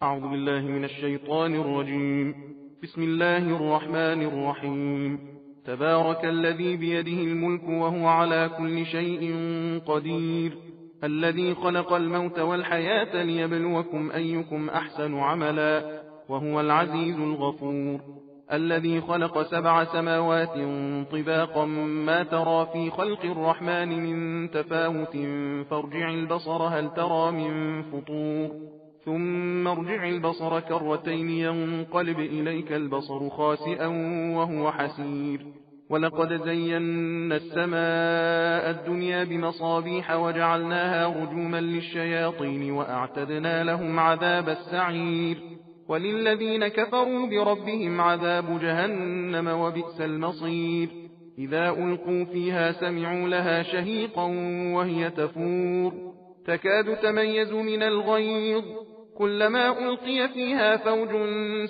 أعوذ بالله من الشيطان الرجيم. بسم الله الرحمن الرحيم. تبارك الذي بيده الملك وهو على كل شيء قدير، الذي خلق الموت والحياة ليبلوكم أيكم أحسن عملا، وهو العزيز الغفور. الذي خلق 7 سماوات طباقا ما ترى في خلق الرحمن من تفاوت فارجع البصر هل ترى من فطور، ثم ارجع البصر كرتين ينقلب إليك البصر خاسئا وهو حسير. ولقد زينا السماء الدنيا بمصابيح وجعلناها رجوما للشياطين وأعتدنا لهم عذاب السعير. وللذين كفروا بربهم عذاب جهنم وبئس المصير. إذا ألقوا فيها سمعوا لها شهيقا وهي تفور تكاد تميز من الغيظ، كلما ألقي فيها فوج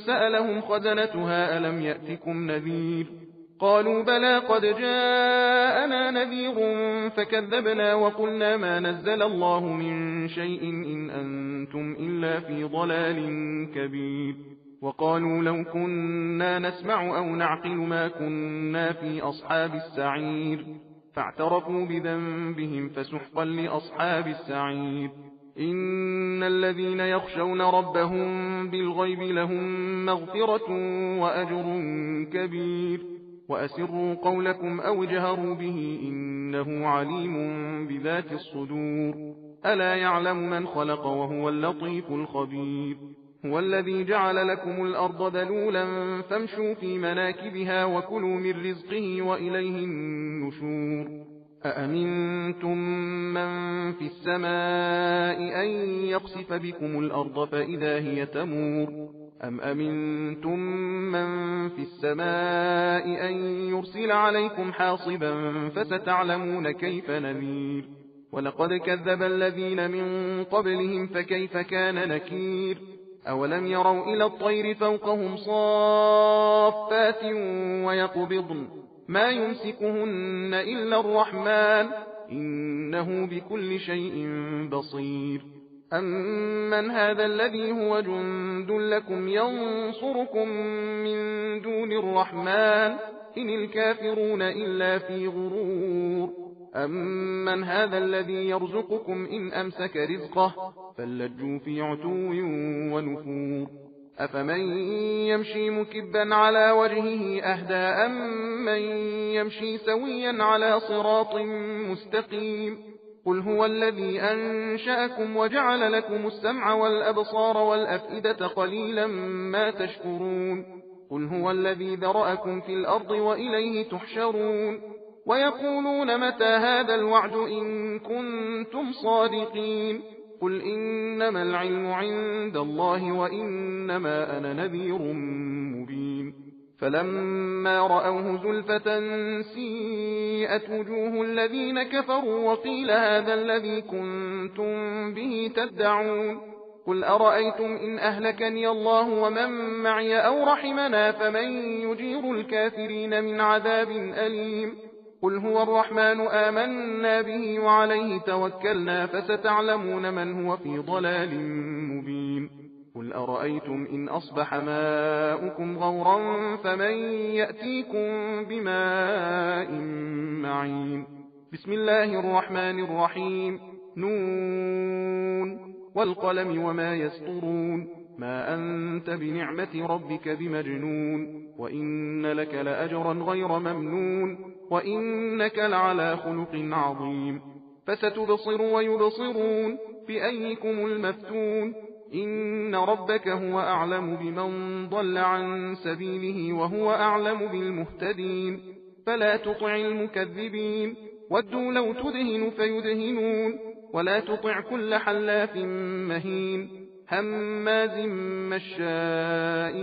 سألهم خزنتها ألم يأتكم نذير، قالوا بلى قد جاءنا نذير فكذبنا وقلنا ما نزل الله من شيء إن أنتم إلا في ضلال كبير. وقالوا لو كنا نسمع أو نعقل ما كنا في أصحاب السعير، فاعترفوا بذنبهم فسحقا لأصحاب السعير. إن الذين يخشون ربهم بالغيب لهم مغفرة وأجر كبير. وأسروا قولكم أو اجهروا به إنه عليم بذات الصدور. ألا يعلم من خلق وهو اللطيف الخبير. هو الذي جعل لكم الأرض ذلولا فامشوا في مناكبها وكلوا من رزقه وإليه النشور. أأمنتم من في السماء أن يخسف بكم الأرض فإذا هي تمور، أم أمنتم من في السماء أن يرسل عليكم حاصبا فستعلمون كيف نذير. ولقد كذب الذين من قبلهم فكيف كان نكير. أولم يروا إلى الطير فوقهم صافات ويقبضن ما يمسكهن إلا الرحمن إنه بكل شيء بصير. أمن هذا الذي هو جند لكم ينصركم من دون الرحمن إن الكافرون إلا في غرور. أمن هذا الذي يرزقكم إن أمسك رزقه بل لجوا في عتو ونفور. أفمن يمشي مكبا على وجهه أهدى أمن يمشي سويا على صراط مستقيم. قل هو الذي أنشأكم وجعل لكم السمع والأبصار والأفئدة قليلا ما تشكرون. قل هو الذي ذرأكم في الأرض وإليه تحشرون. ويقولون متى هذا الوعد إن كنتم صادقين. قل إنما العلم عند الله وإنما أنا نذير مبين. فلما رأوه زلفة سيئت وجوه الذين كفروا وقيل هذا الذي كنتم به تدعون. قل أرأيتم إن أهلكني الله ومن معي أو رحمنا فمن يجير الكافرين من عذاب أليم. قل هو الرحمن آمنا به وعليه توكلنا فستعلمون من هو في ضلال مبين. قل أرأيتم إن أصبح ماؤكم غورا فمن يأتيكم بماء معين. بسم الله الرحمن الرحيم. نون والقلم وما يسطرون. ما أنت بنعمة ربك بمجنون. وإن لك لأجرا غير ممنون. وإنك لعلى خلق عظيم. فستبصر ويبصرون بأيكم المفتون. إن ربك هو أعلم بمن ضل عن سبيله وهو أعلم بالمهتدين. فلا تطع المكذبين ودوا لو تدهن فيدهنون. ولا تطع كل حلاف مهين هماز مشاء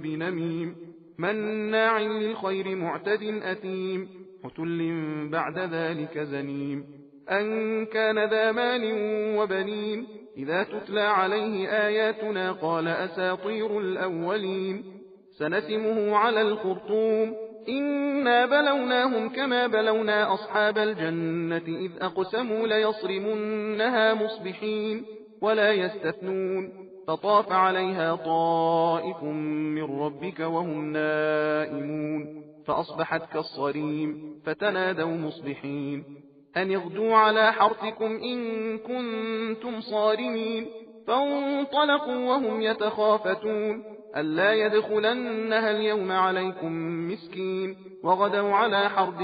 بنميم مناع للخير معتد أثيم عتل بعد ذلك زنيم. أن كان ذا مال وبنين إذا تتلى عليه آياتنا قال أساطير الأولين. سنسمه على الخرطوم. إنا بلوناهم كما بلونا أصحاب الجنة إذ أقسموا ليصرمنها مصبحين ولا يستثنون. فطاف عليها طائف من ربك وهم نائمون فأصبحت كالصريم فتنادوا مصبحين أن اغدوا على حرثكم إن كنتم صارمين فانطلقوا وهم يتخافتون ألا يدخلنها اليوم عليكم مسكين وغدوا على حرد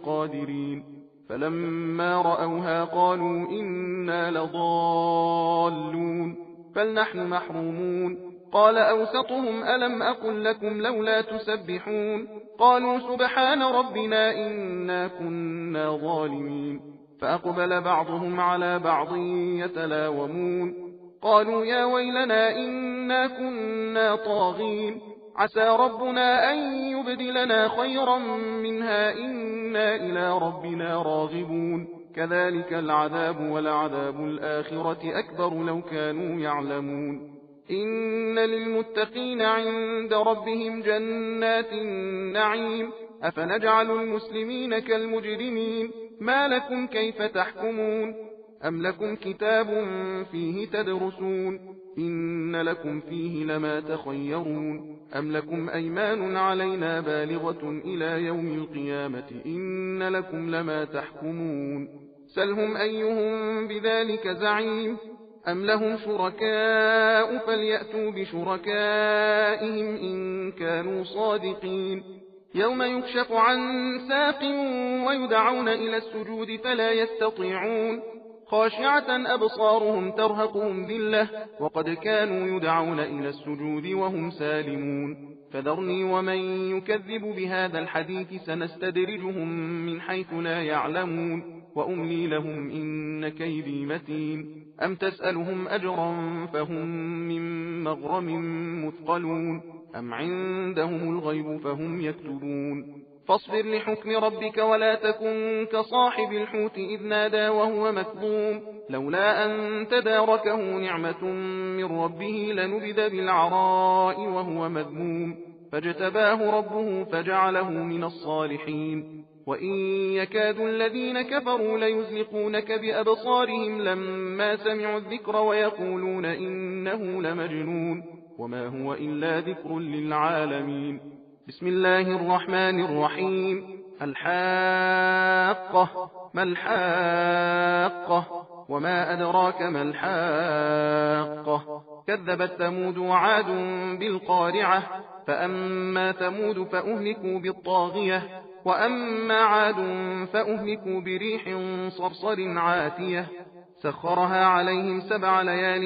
قادرين فلما رأوها قالوا إنا لضالون بل نحن محرومون قال أوسطهم ألم أقل لكم لولا تسبحون قالوا سبحان ربنا إنا كنا ظالمين فأقبل بعضهم على بعض يتلاومون قالوا يا ويلنا إنا كنا طاغين عسى ربنا أن يبدلنا خيرا منها إنا إلى ربنا راغبون كذلك العذاب ولعذاب الآخرة أكبر لو كانوا يعلمون إن للمتقين عند ربهم جنات النعيم أفنجعل المسلمين كالمجرمين ما لكم كيف تحكمون أم لكم كتاب فيه تدرسون إن لكم فيه لما تخيرون أم لكم أيمان علينا بالغة إلى يوم القيامة إن لكم لما تحكمون سلهم أيهم بذلك زعيم أم لهم شركاء فليأتوا بشركائهم إن كانوا صادقين يوم يكشف عن ساق ويدعون إلى السجود فلا يستطيعون خاشعة أبصارهم ترهقهم ذلة وقد كانوا يدعون إلى السجود وهم سالمون فذرني ومن يكذب بهذا الحديث سنستدرجهم من حيث لا يعلمون وأملي لهم إن كيدي متين أم تسألهم أجرا فهم من مغرم مثقلون أم عندهم الغيب فهم يكتبون فاصبر لحكم ربك ولا تكن كصاحب الحوت إذ نادى وهو مكظوم لولا أن تداركه نعمة من ربه لنبذ بالعراء وهو مذموم فاجتباه ربه فجعله من الصالحين وإن يكاد الذين كفروا ليزلقونك بأبصارهم لما سمعوا الذكر ويقولون إنه لمجنون وما هو إلا ذكر للعالمين بسم الله الرحمن الرحيم الحاقة ما الحاقة وما أدراك ما الحاقة كذبت ثمود وعاد بالقارعة فأما ثمود فأهلكوا بالطاغية وأما عاد فأهلكوا بريح صرصر عاتية سخرها عليهم 7 ليال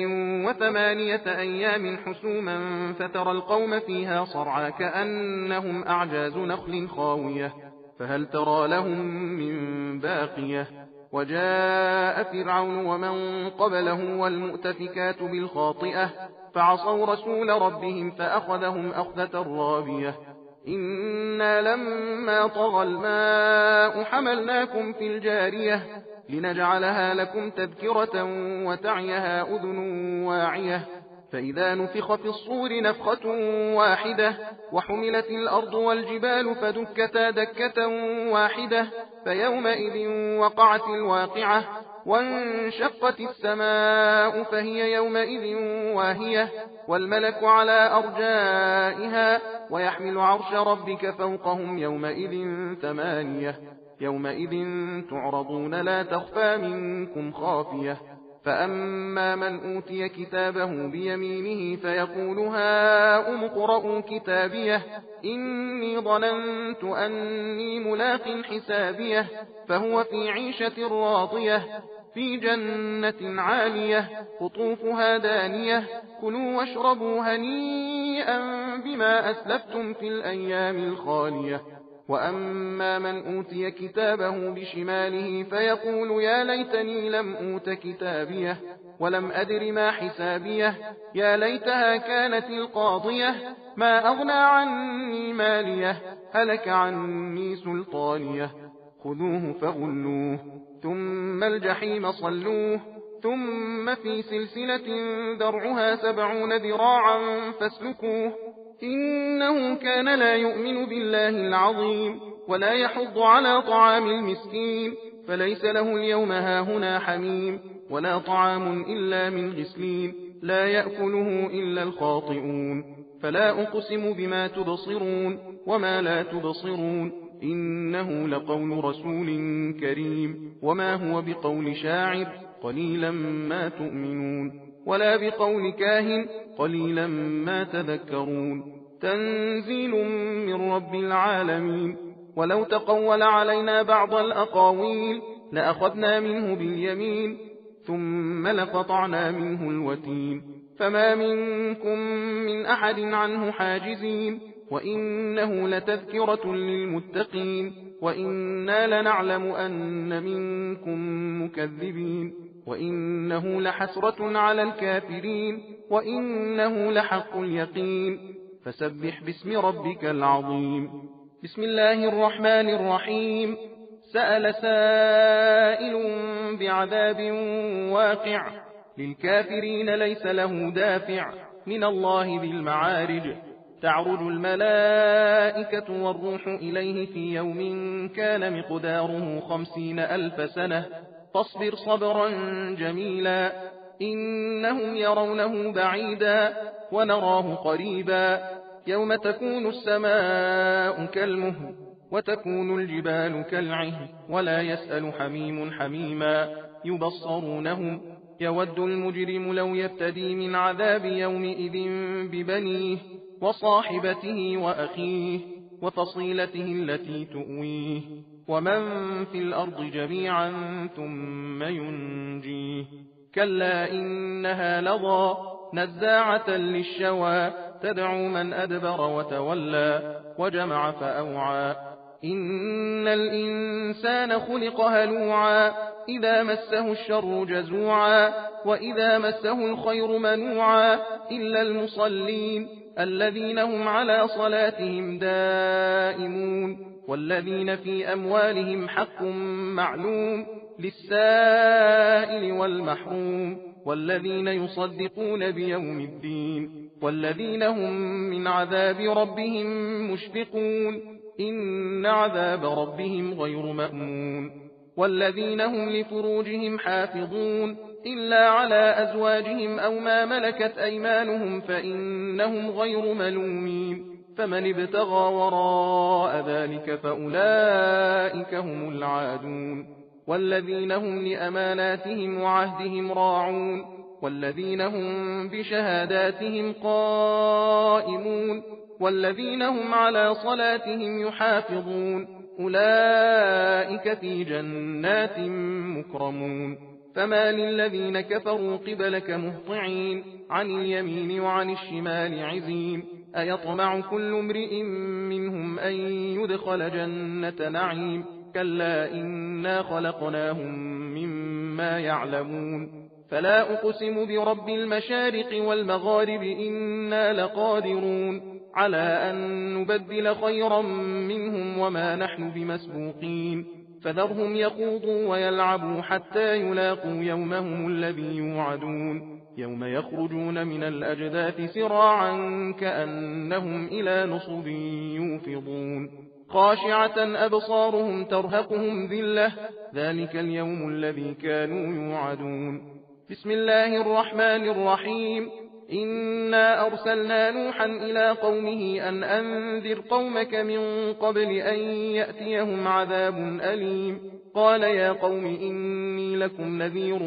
و8 أيام حسوما فترى القوم فيها صرعى كأنهم أعجاز نخل خاوية فهل ترى لهم من باقية وجاء فرعون ومن قبله والمؤتفكات بالخاطئة فعصوا رسول ربهم فأخذهم أخذة رابية إنا لما طغى الماء حملناكم في الجارية لنجعلها لكم تذكرة وتعيها أذن واعية فإذا نفخ في الصور نفخة واحدة وحملت الأرض والجبال فدكتا دكة واحدة فيومئذ وقعت الواقعة وانشقت السماء فهي يومئذ واهية والملك على أرجائها ويحمل عرش ربك فوقهم يومئذ 8 يومئذ تعرضون لا تخفى منكم خافية فأما من أوتي كتابه بيمينه فيقول هاؤم اقرءوا كتابيه إني ظننت أني ملاق حسابيه فهو في عيشة راضية في جنة عالية قطوفها دانية كلوا واشربوا هنيئا بما أسلفتم في الأيام الخالية وأما من أوتي كتابه بشماله فيقول يا ليتني لم أوت كتابيه ولم أدر ما حسابيه يا ليتها كانت القاضية ما أغنى عني ماليه هلك عني سلطانيه خذوه فغلوه ثم الجحيم صلوه ثم في سلسلة ذرعها 70 ذراعا فاسلكوه إنه كان لا يؤمن بالله العظيم ولا يحض على طعام المسكين فليس له اليوم هاهنا حميم ولا طعام إلا من غسلين لا يأكله إلا الخاطئون فلا أقسم بما تبصرون وما لا تبصرون إنه لقول رسول كريم وما هو بقول شاعر قليلا ما تؤمنون ولا بقول كاهن قليلا ما تذكرون تنزيل من رب العالمين ولو تقول علينا بعض الأقاويل لأخذنا منه باليمين ثم لقطعنا منه الوتين فما منكم من أحد عنه حاجزين وإنه لتذكرة للمتقين وإنا لنعلم أن منكم مكذبين وإنه لحسرة على الكافرين وإنه لحق اليقين فسبح باسم ربك العظيم بسم الله الرحمن الرحيم سأل سائل بعذاب واقع للكافرين ليس له دافع من الله ذي المعارج تعرج الملائكة والروح إليه في يوم كان مقداره 50,000 سنة فاصبر صبرا جميلا إنهم يرونه بعيدا ونراه قريبا يوم تكون السماء كالمهل وتكون الجبال كالعهن ولا يسأل حميم حميما يبصرونهم يود المجرم لو يفتدي من عذاب يومئذ ببنيه وصاحبته وأخيه وفصيلته التي تؤويه ومن في الأرض جميعا ثم ينجيه كلا إنها لظى نزاعة للشوى تدعو من أدبر وتولى وجمع فأوعى إن الإنسان خلق هلوعا إذا مسه الشر جزوعا وإذا مسه الخير منوعا إلا المصلين الذين هم على صلاتهم دائمون والذين في أموالهم حق معلوم للسائل والمحروم والذين يصدقون بيوم الدين والذين هم من عذاب ربهم مشفقون إن عذاب ربهم غير مأمون والذين هم لفروجهم حافظون إلا على أزواجهم أو ما ملكت أيمانهم فإنهم غير ملومين فمن ابتغى وراء ذلك فأولئك هم العادون والذين هم لأماناتهم وعهدهم راعون والذين هم بشهاداتهم قائمون والذين هم على صلاتهم يحافظون أولئك في جنات مكرمون فما للذين كفروا قبلك مهطعين عن اليمين وعن الشمال عزين أيطمع كل امرئ منهم أن يدخل جنة نعيم كلا إنا خلقناهم مما يعلمون فلا أقسم برب المشارق والمغارب إنا لقادرون على أن نبدل خيرا منهم وما نحن بمسبوقين فذرهم يخوضوا ويلعبوا حتى يلاقوا يومهم الذي يوعدون يوم يخرجون من الأجداث سراعا كأنهم إلى نصب يوفضون خاشعة أبصارهم ترهقهم ذلة ذلك اليوم الذي كانوا يوعدون بسم الله الرحمن الرحيم إنا أرسلنا نوحا إلى قومه أن أنذر قومك من قبل أن يأتيهم عذاب أليم قال يا قوم إني لكم نذير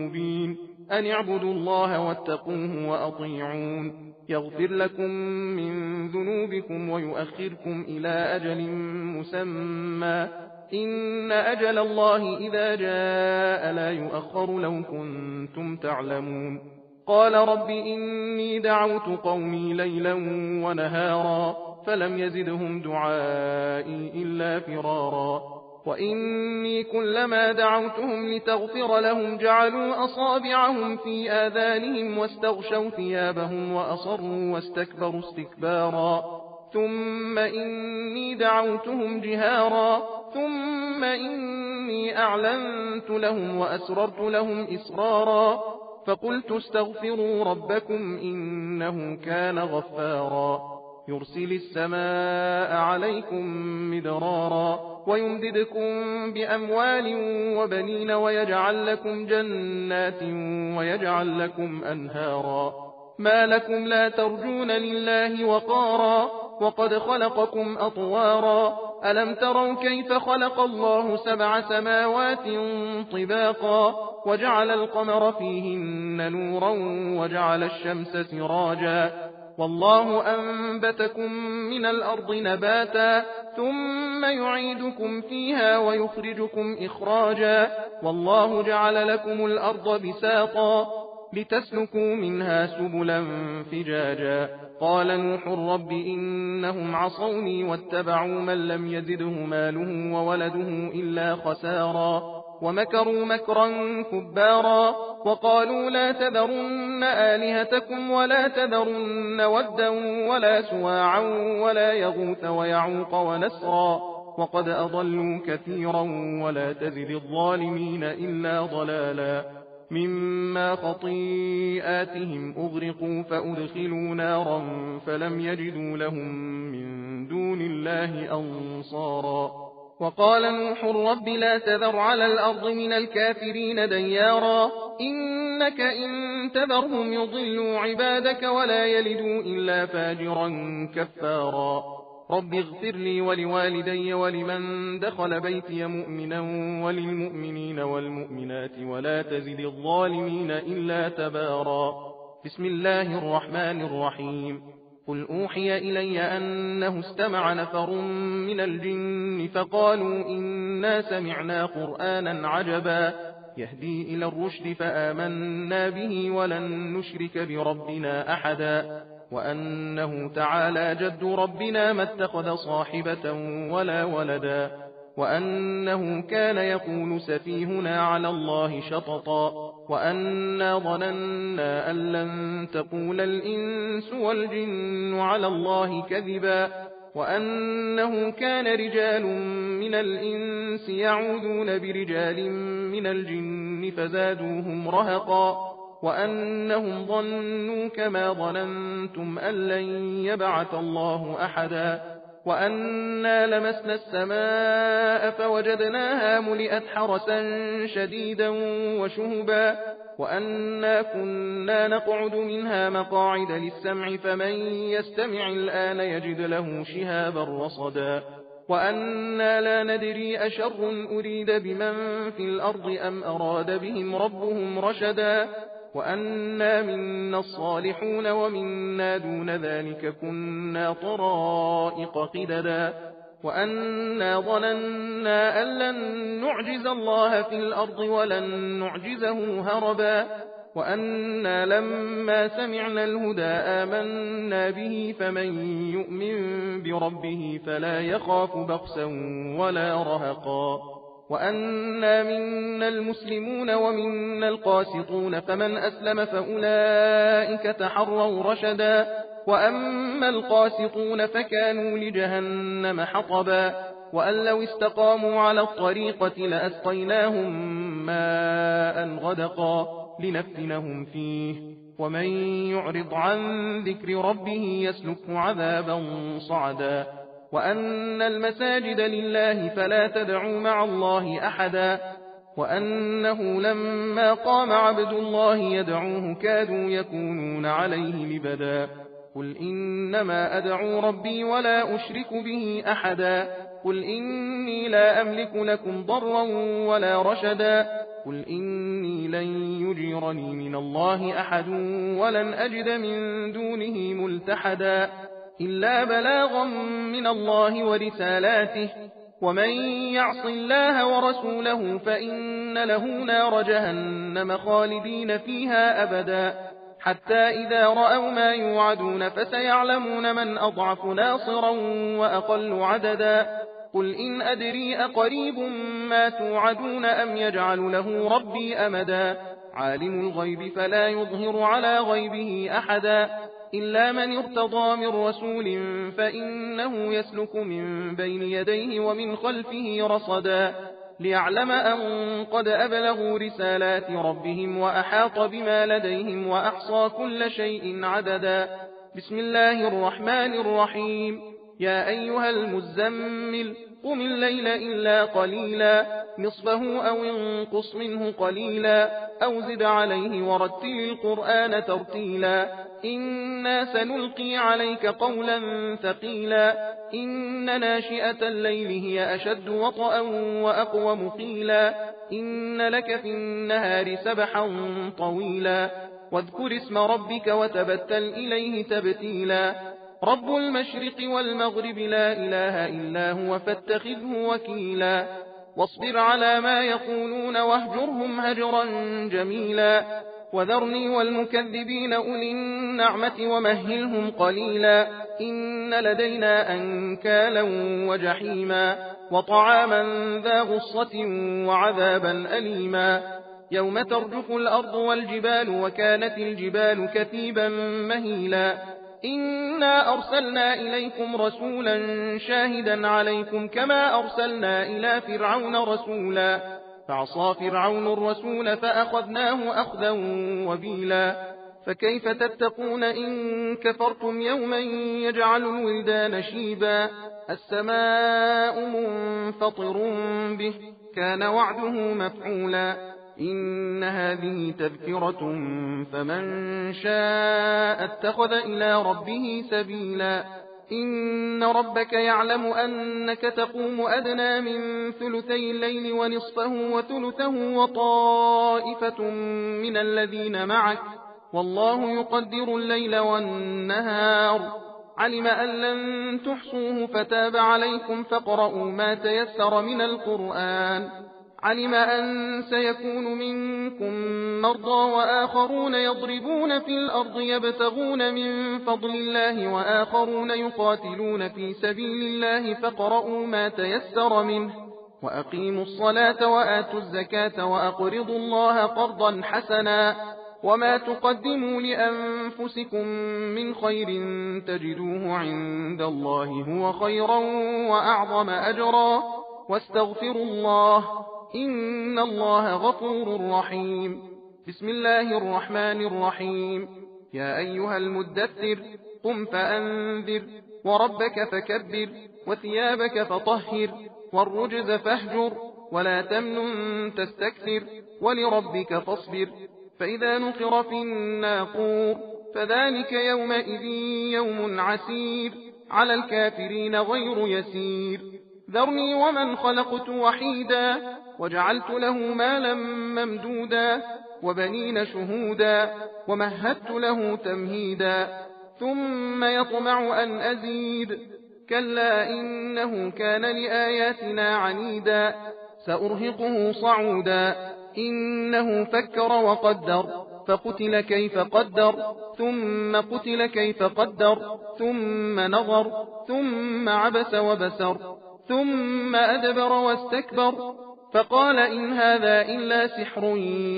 مبين أن اعبدوا الله واتقوه وأطيعون يغفر لكم من ذنوبكم ويؤخركم إلى أجل مسمى إن أجل الله إذا جاء لا يؤخر لو كنتم تعلمون قال رب إني دعوت قومي ليلا ونهارا فلم يزدهم دعائي إلا فرارا وإني كلما دعوتهم لتغفر لهم جعلوا أصابعهم في آذانهم واستغشوا ثيابهم وأصروا واستكبروا استكبارا ثم إني دعوتهم جهارا ثم إني أعلنت لهم وأسررت لهم إسرارا فقلت استغفروا ربكم إنه كان غفارا يرسل السماء عليكم مدرارا ويمددكم بأموال وبنين ويجعل لكم جنات ويجعل لكم أنهارا ما لكم لا ترجون لله وقارا وقد خلقكم أطوارا ألم تروا كيف خلق الله 7 سماوات طباقا وجعل القمر فيهن نورا وجعل الشمس سراجا والله أنبتكم من الأرض نباتا ثم يعيدكم فيها ويخرجكم إخراجا والله جعل لكم الأرض بساطا لتسلكوا منها سبلا فجاجا قال نوح رب إنهم عصوني واتبعوا من لم يزده ماله وولده إلا خسارا ومكروا مكرا كبارا وقالوا لا تذرن آلهتكم ولا تذرن ودا ولا سواعا ولا يغوث ويعوق ونسرا وقد أضلوا كثيرا ولا تزد الظالمين إلا ضلالا مما خطيئاتهم أغرقوا فأدخلوا نارا فلم يجدوا لهم من دون الله أنصارا وقال نوح رب لا تذر على الأرض من الكافرين ديارا إنك إن تذرهم يضلوا عبادك ولا يلدوا إلا فاجرا كفارا رب اغفر لي ولوالدي ولمن دخل بيتي مؤمنا وللمؤمنين والمؤمنات ولا تزد الظالمين إلا تبارا بسم الله الرحمن الرحيم قل أوحي إلي أنه استمع نفر من الجن فقالوا إنا سمعنا قرآنا عجبا يهدي إلى الرشد فآمنا به ولن نشرك بربنا أحدا وأنه تعالى جد ربنا ما اتخذ صاحبة ولا ولدا وأنه كان يقول سفيهنا على الله شططا وأنا ظننا أن لن تقول الإنس والجن على الله كذبا وأنه كان رجال من الإنس يعوذون برجال من الجن فزادوهم رهقا وأنهم ظنوا كما ظننتم أن لن يبعث الله أحدا وأنا لمسنا السماء فوجدناها ملئت حرسا شديدا وشهبا وأنا كنا نقعد منها مقاعد للسمع فمن يستمع الآن يجد له شهابا رصدا وأنا لا ندري أشر أريد بمن في الأرض أم أراد بهم ربهم رشدا وأنا منا الصالحون ومنا دون ذلك كنا طرائق قددا وأنا ظننا أن لن نعجز الله في الأرض ولن نعجزه هربا وأنا لما سمعنا الهدى آمنا به فمن يؤمن بربه فلا يخاف بخسا ولا رهقا وأنا منا المسلمون ومنا القاسطون فمن أسلم فأولئك تحروا رشدا وأما القاسطون فكانوا لجهنم حطبا وأن لو استقاموا على الطريقة لأسقيناهم ماء غدقا لنفتنهم فيه ومن يعرض عن ذكر ربه يسلكه عذابا صعدا وأن المساجد لله فلا تدعوا مع الله أحدا وأنه لما قام عبد الله يدعوه كادوا يكونون عليه لبدا قل إنما أدعو ربي ولا أشرك به أحدا قل إني لا أملك لكم ضرا ولا رشدا قل إني لن يجيرني من الله أحد ولن أجد من دونه ملتحدا إلا بلاغا من الله ورسالاته ومن يعص الله ورسوله فإن له نار جهنم خالدين فيها أبدا حتى إذا رأوا ما يوعدون فسيعلمون من أضعف ناصرا وأقل عددا قل إن أدري أقريب ما توعدون أم يجعل له ربي أمدا عالم الغيب فلا يظهر على غيبه أحدا إلا من ارتضى من رسول فإنه يسلك من بين يديه ومن خلفه رصدا ليعلم أن قد أبلغوا رسالات ربهم وأحاط بما لديهم وأحصى كل شيء عددا بسم الله الرحمن الرحيم. يا أيها المزمل قم الليل إلا قليلا نصفه أو انقص منه قليلا أو زد عليه ورتل القرآن ترتيلا إنا سنلقي عليك قولا ثقيلا إن ناشئة الليل هي أشد وطئا وأقوم قيلا إن لك في النهار سبحا طويلا واذكر اسم ربك وتبتل إليه تبتيلا رب المشرق والمغرب لا إله إلا هو فاتخذه وكيلا واصبر على ما يقولون واهجرهم هجرا جميلا وذرني والمكذبين أولي النعمة ومهلهم قليلا إن لدينا أنكالا وجحيما وطعاما ذا غصة وعذابا أليما يوم ترجف الأرض والجبال وكانت الجبال كثيبا مهيلا إنا أرسلنا إليكم رسولا شاهدا عليكم كما أرسلنا إلى فرعون رسولا فعصى فرعون الرسول فأخذناه أخذا وبيلا فكيف تتقون إن كفرتم يوما يجعل الولدان شيبا السماء منفطر به كان وعده مفعولا إن هذه تذكرة فمن شاء اتخذ إلى ربه سبيلا إن ربك يعلم أنك تقوم أدنى من ثلثي الليل ونصفه وثلثه وطائفة من الذين معك والله يقدر الليل والنهار علم أن لن تحصوه فتاب عليكم فاقرؤوا ما تيسر من القرآن علم أن سيكون منكم مرضى وآخرون يضربون في الأرض يبتغون من فضل الله وآخرون يقاتلون في سبيل الله فاقرؤوا ما تيسر منه وأقيموا الصلاة وآتوا الزكاة وأقرضوا الله قرضا حسنا وما تقدموا لأنفسكم من خير تجدوه عند الله هو خيرا وأعظم أجرا واستغفروا الله إن الله غفور رحيم بسم الله الرحمن الرحيم يا أيها المدثر قم فأنذر وربك فكبر وثيابك فطهر والرجز فاهجر ولا تمنن تستكثر ولربك فاصبر فإذا نقر في الناقور فذلك يومئذ يوم عسير على الكافرين غير يسير ذرني ومن خلقت وحيدا وجعلت له مالا ممدودا وبنين شهودا ومهدت له تمهيدا ثم يطمع أن أزيد كلا إنه كان لآياتنا عنيدا سأرهقه صعودا إنه فكر وقدر فقتل كيف قدر ثم قتل كيف قدر ثم نظر ثم عبس وبسر ثم أدبر واستكبر فقال إن هذا إلا سحر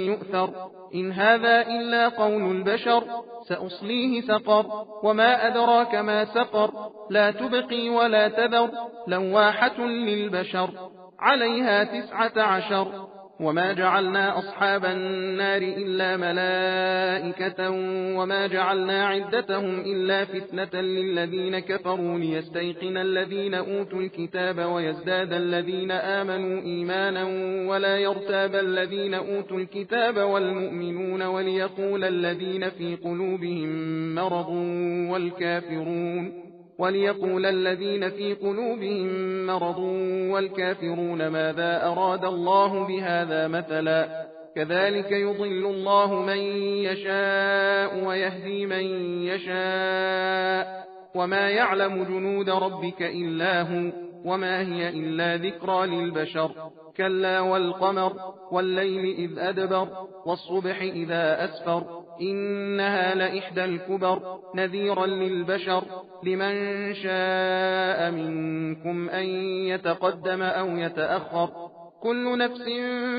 يؤثر إن هذا إلا قول البشر سأصليه سقر وما أدراك ما سقر لا تبقي ولا تذر لواحة للبشر عليها 19 وما جعلنا أصحاب النار إلا ملائكة وما جعلنا عدتهم إلا فتنة للذين كفروا ليستيقن الذين أوتوا الكتاب ويزداد الذين آمنوا إيمانا ولا يرتاب الذين أوتوا الكتاب والمؤمنون وليقول الذين في قلوبهم مرض والكافرون ماذا أراد الله بهذا مثلا كذلك يضل الله من يشاء ويهدي من يشاء وما يعلم جنود ربك إلا هو وما هي إلا ذكرى للبشر كلا والقمر والليل إذ أدبر والصبح إذا أسفر إنها لإحدى الكبر نذيرا للبشر لمن شاء منكم أن يتقدم أو يتأخر كل نفس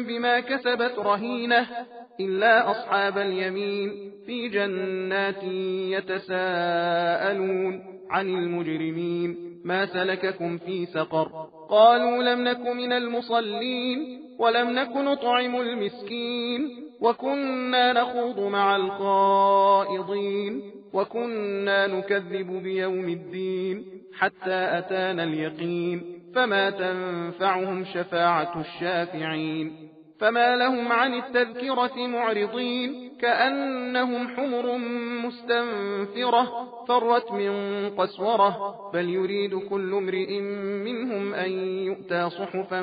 بما كسبت رهينة إلا أصحاب اليمين في جنات يتساءلون عن المجرمين ما سلككم في سقر قالوا لم نك من المصلين ولم نك نطعم المسكين وكنا نخوض مع الخائضين وكنا نكذب بيوم الدين حتى أتانا اليقين فما تنفعهم شفاعة الشافعين فما لهم عن التذكرة معرضين كأنهم حمر مستنفرة فرت من قسورة بل يريد كل امرئ منهم أن يؤتى صحفا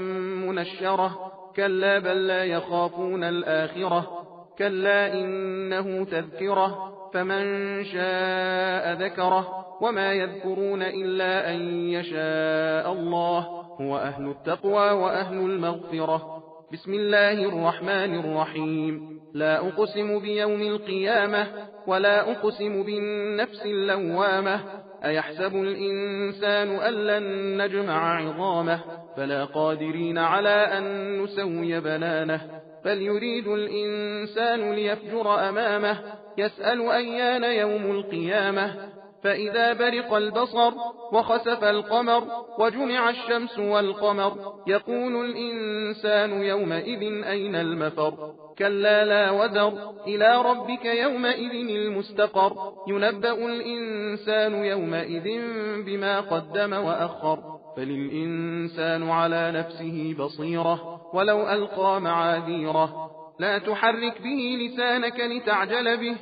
منشرة كلا بل لا يخافون الآخرة كلا إنه تذكرة فمن شاء ذكره وما يذكرون إلا أن يشاء الله هو أهل التقوى وأهل المغفرة بسم الله الرحمن الرحيم لا أقسم بيوم القيامة ولا أقسم بالنفس اللوامة أيحسب الإنسان أن لن نجمع عظامه فلا قادرين على أن نسوي بنانه بل يريد الإنسان ليفجر أمامه يسأل أيان يوم القيامة فإذا برق البصر وخسف القمر وجمع الشمس والقمر يقول الإنسان يومئذ أين المفر كلا لا وزر إلى ربك يومئذ المستقر ينبأ الإنسان يومئذ بما قدم وأخر فللإنسان على نفسه بصيرة ولو ألقى معاذيره لا تحرك به لسانك لتعجل به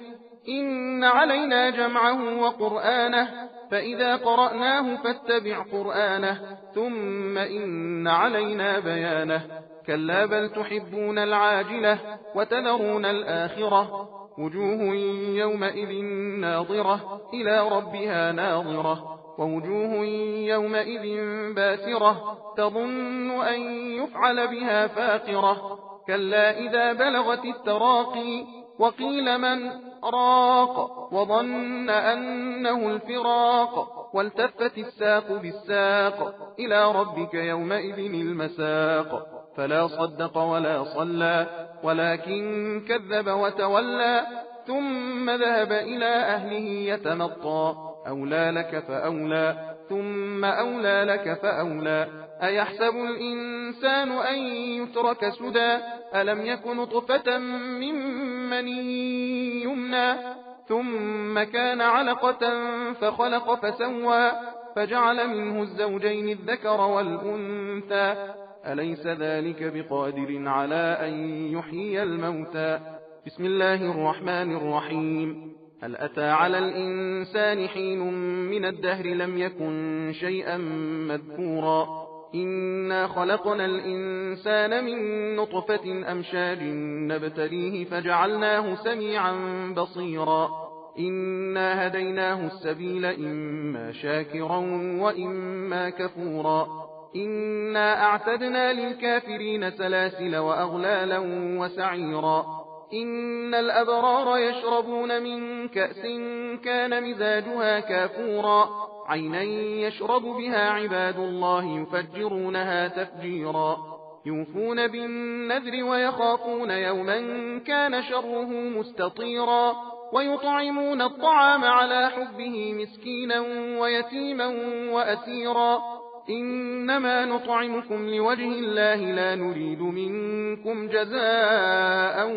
إن علينا جمعه وقرآنه فإذا قرأناه فاتبع قرآنه ثم إن علينا بيانه كلا بل تحبون العاجلة وتذرون الآخرة وجوه يومئذ ناظرة إلى ربها ناظرة ووجوه يومئذ باسرة تظن أن يفعل بها فاقرة كلا إذا بلغت التراقي وقيل من راق وظن أنه الفراق والتفت الساق بالساق إلى ربك يومئذ المساق فلا صدق ولا صلى ولكن كذب وتولى ثم ذهب إلى أهله يتمطى أولى لك فأولى ثم أولى لك فأولى أيحسب الإنسان أن يترك سدى ألم يكن نطفة من مني يمنى ثم كان علقة فخلق فسوى فجعل منه الزوجين الذكر والأنثى أليس ذلك بقادر على أن يحيي الموتى بسم الله الرحمن الرحيم هل أتى على الإنسان حين من الدهر لم يكن شيئا مذكورا إنا خلقنا الإنسان من نطفة أمشاج نبتليه فجعلناه سميعا بصيرا إنا هديناه السبيل إما شاكرا وإما كفورا إنا أعتدنا للكافرين سلاسل وأغلالا وسعيرا إن الأبرار يشربون من كأس كان مزاجها كافورا عينا يشرب بها عباد الله يفجرونها تفجيرا يوفون بالنذر ويخافون يوما كان شره مستطيرا ويطعمون الطعام على حبه مسكينا ويتيما وأسيرا إنما نطعمكم لوجه الله لا نريد منكم جزاء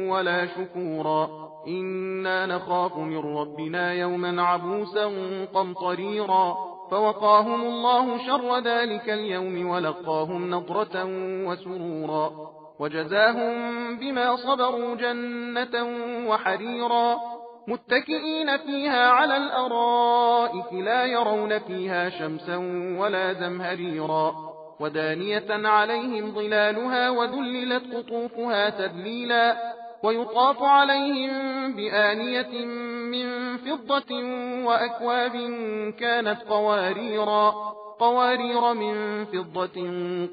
ولا شكورا إنا نخاف من ربنا يوما عبوسا قمطريرا فوقاهم الله شر ذلك اليوم ولقاهم نضرة وسرورا وجزاهم بما صبروا جنة وحريرا متكئين فيها على الأرائك لا يرون فيها شمسا ولا زمهريرا ودانية عليهم ظلالها وذللت قطوفها تذليلا ويطاف عليهم بآنية من فضة وأكواب كانت قوارير من فضة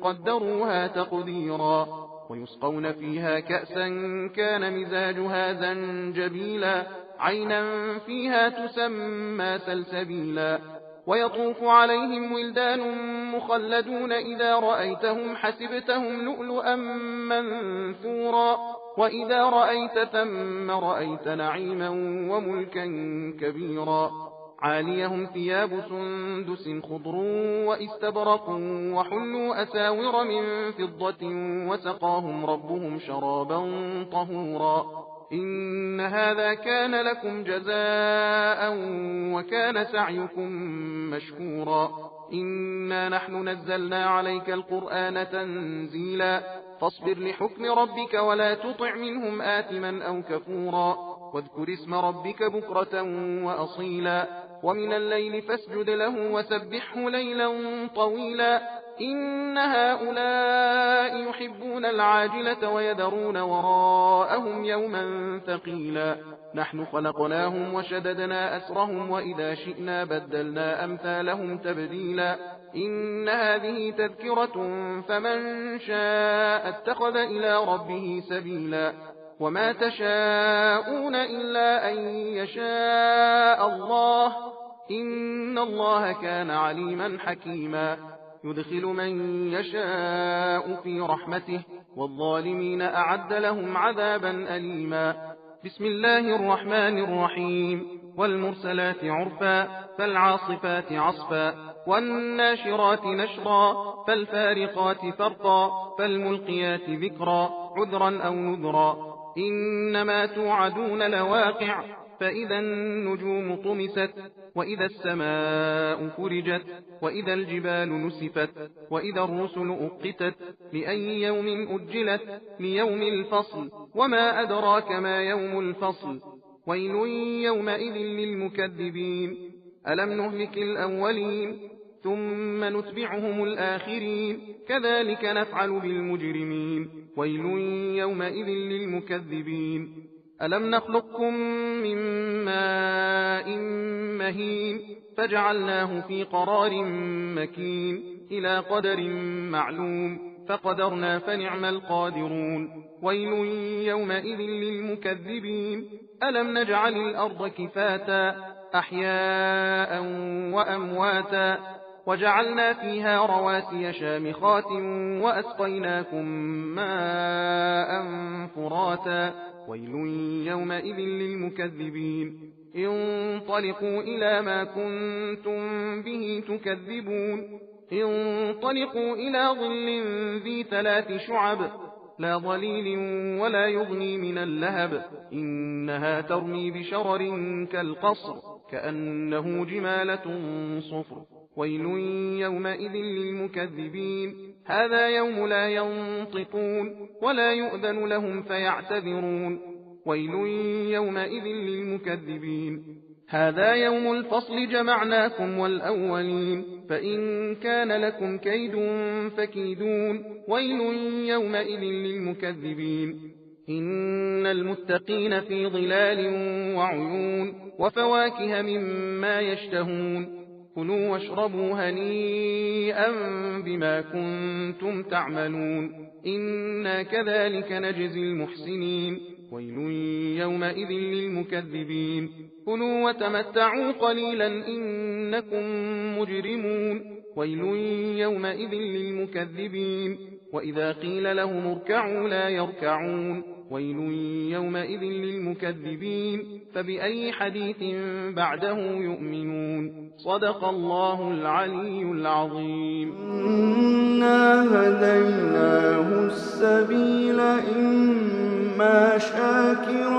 قدروها تقديرا ويسقون فيها كأسا كان مزاجها زنجبيلا عينا فيها تسمى سلسبيلا ويطوف عليهم ولدان مخلدون إذا رأيتهم حسبتهم لؤلؤا منثورا وإذا رأيت ثم رأيت نعيما وملكا كبيرا عاليهم ثياب سندس خضر واستبرق وحلوا أساور من فضة وسقاهم ربهم شرابا طهورا إن هذا كان لكم جزاء وكان سعيكم مشكورا إنا نحن نزلنا عليك القرآن تنزيلا فاصبر لحكم ربك ولا تطع منهم آثما أو كفورا واذكر اسم ربك بكرة وأصيلا ومن الليل فاسجد له وسبحه ليلا طويلا إن هؤلاء يحبون العاجلة ويذرون وراءهم يوما ثقيلا نحن خلقناهم وشددنا أسرهم وإذا شئنا بدلنا أمثالهم تبديلا إن هذه تذكرة فمن شاء اتخذ إلى ربه سبيلا وما تشاءون إلا أن يشاء الله إن الله كان عليما حكيما يدخل من يشاء في رحمته والظالمين أعد لهم عذابا أليما بسم الله الرحمن الرحيم والمرسلات عرفا فالعاصفات عصفا والناشرات نشرا فالفارقات فرقا فالملقيات ذكرا عذرا أو نذرا إنما توعدون لواقع فإذا النجوم طمست وإذا السماء فرجت وإذا الجبال نسفت وإذا الرسل أقتت لأي يوم أجلت ليوم الفصل وما أدراك ما يوم الفصل ويل يومئذ للمكذبين ألم نهلك الأولين ثم نتبعهم الآخرين كذلك نفعل بالمجرمين ويل يومئذ للمكذبين ألم نخلقكم من ماء مهين فجعلناه في قرار مكين إلى قدر معلوم فقدرنا فنعم القادرون ويل يومئذ للمكذبين ألم نجعل الأرض كفاتا أحياء وأمواتا وجعلنا فيها رواسي شامخات وأسقيناكم ماء فراتا ويل يومئذ للمكذبين انطلقوا إلى ما كنتم به تكذبون انطلقوا إلى ظل ذي 3 شعب لا ظليل ولا يغني من اللهب إنها ترمي بشرر كالقصر كأنه جمالة صفر ويل يومئذ للمكذبين هذا يوم لا ينطقون ولا يؤذن لهم فيعتذرون ويل يومئذ للمكذبين هذا يوم الفصل جمعناكم والأولين فإن كان لكم كيد فكيدون ويل يومئذ للمكذبين إن المتقين في ظلال وعيون وفواكه مما يشتهون كلوا واشربوا هنيئا بما كنتم تعملون إنا كذلك نجزي المحسنين ويل يومئذ للمكذبين كلوا وتمتعوا قليلا إنكم مجرمون ويل يومئذ للمكذبين وإذا قيل لهم اركعوا لا يركعون ويل يومئذ للمكذبين فبأي حديث بعده يؤمنون صدق الله العلي العظيم إنا هديناه السبيل إما شاكرا